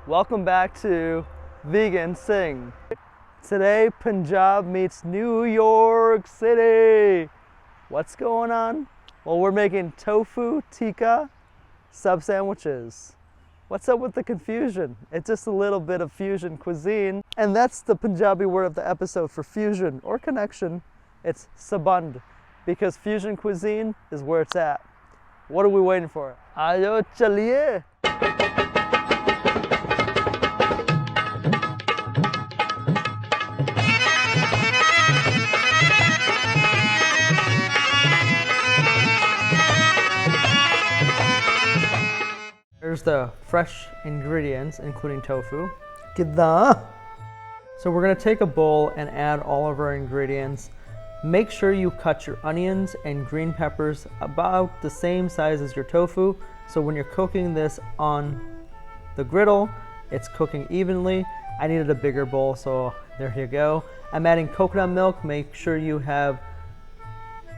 Welcome back to Vegan Sing. Today, Punjab meets New York City. What's going on? Well, we're making tofu tikka sub sandwiches. What's up with the confusion? It's just a little bit of fusion cuisine. And that's the Punjabi word of the episode for fusion or connection. It's saband, because fusion cuisine is where it's at. What are we waiting for? Aajo chaliye. Here's the fresh ingredients, including tofu. Kidda. So we're gonna take a bowl and add all of our ingredients. Make sure you cut your onions and green peppers about the same size as your tofu. So when you're cooking this on the griddle, it's cooking evenly. I needed a bigger bowl, so there you go. I'm adding coconut milk. Make sure you have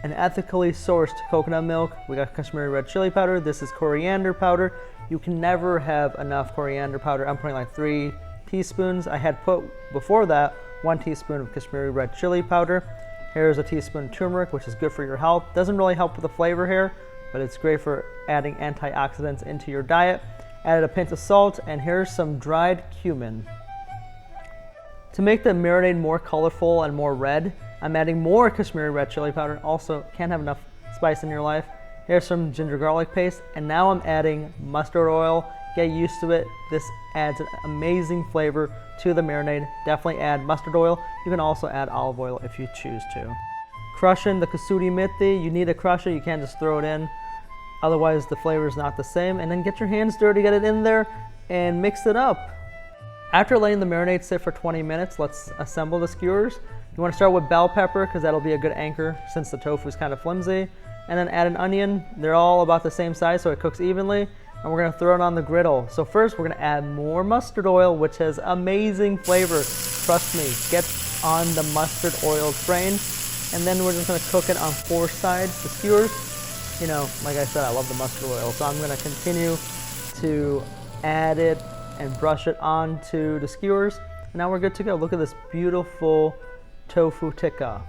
an ethically sourced coconut milk. We got Kashmiri red chili powder. This is coriander powder. You can never have enough coriander powder. I'm putting like 3 teaspoons. I had put before that 1 teaspoon of Kashmiri red chili powder. Here's a teaspoon of turmeric, which is good for your health. Doesn't really help with the flavor here, but it's great for adding antioxidants into your diet. Added a pinch of salt, and here's some dried cumin. To make the marinade more colorful and more red, I'm adding more Kashmiri red chili powder. Also, can't have enough spice in your life. Here's some ginger garlic paste, and now I'm adding mustard oil. Get used to it. This adds an amazing flavor to the marinade. Definitely add mustard oil. You can also add olive oil if you choose to. Crush in the kasuri methi. You need to crush it. You can't just throw it in. Otherwise, the flavor is not the same. And then get your hands dirty, get it in there, and mix it up. After letting the marinade sit for 20 minutes, let's assemble the skewers. You want to start with bell pepper because that'll be a good anchor since the tofu is kind of flimsy. And then add an onion. They're all about the same size so it cooks evenly. And we're going to throw it on the griddle. So first we're going to add more mustard oil, which has amazing flavor. Trust me, get on the mustard oil train. And then we're just going to cook it on 4 sides, the skewers. You know, like I said, I love the mustard oil. So I'm going to continue to add it and brush it onto the skewers. And now we're good to go. Look at this beautiful tofu tikka.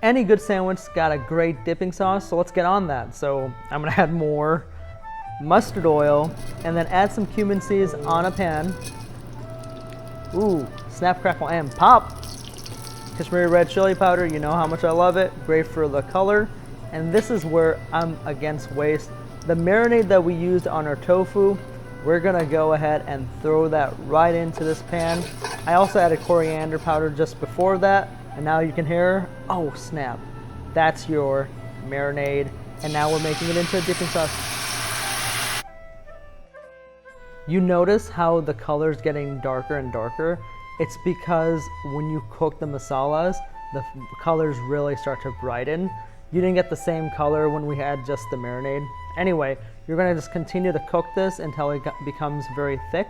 Any good sandwich got a great dipping sauce, so let's get on that. So I'm gonna add more mustard oil and then add some cumin seeds on a pan. Ooh, snap, crackle, and pop. Kashmiri red chili powder, you know how much I love it. Great for the color. And this is where I'm against waste. The marinade that we used on our tofu, we're gonna go ahead and throw that right into this pan. I also added coriander powder just before that. And now you can hear, oh snap, that's your marinade. And now we're making it into a dipping sauce. You notice how the color is getting darker and darker? It's because when you cook the masalas, the colors really start to brighten. You didn't get the same color when we had just the marinade. Anyway, you're gonna just continue to cook this until it becomes very thick.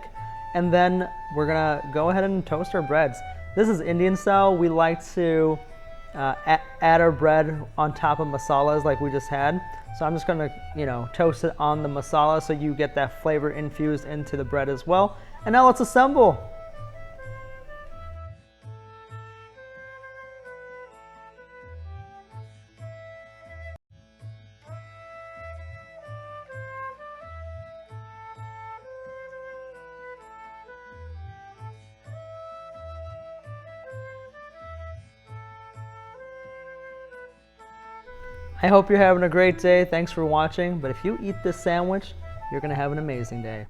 And then we're gonna go ahead and toast our breads. This is Indian style. We like to add our bread on top of masalas like we just had. So I'm just gonna, toast it on the masala so you get that flavor infused into the bread as well. And now let's assemble. I hope you're having a great day. Thanks for watching. But if you eat this sandwich, you're gonna have an amazing day.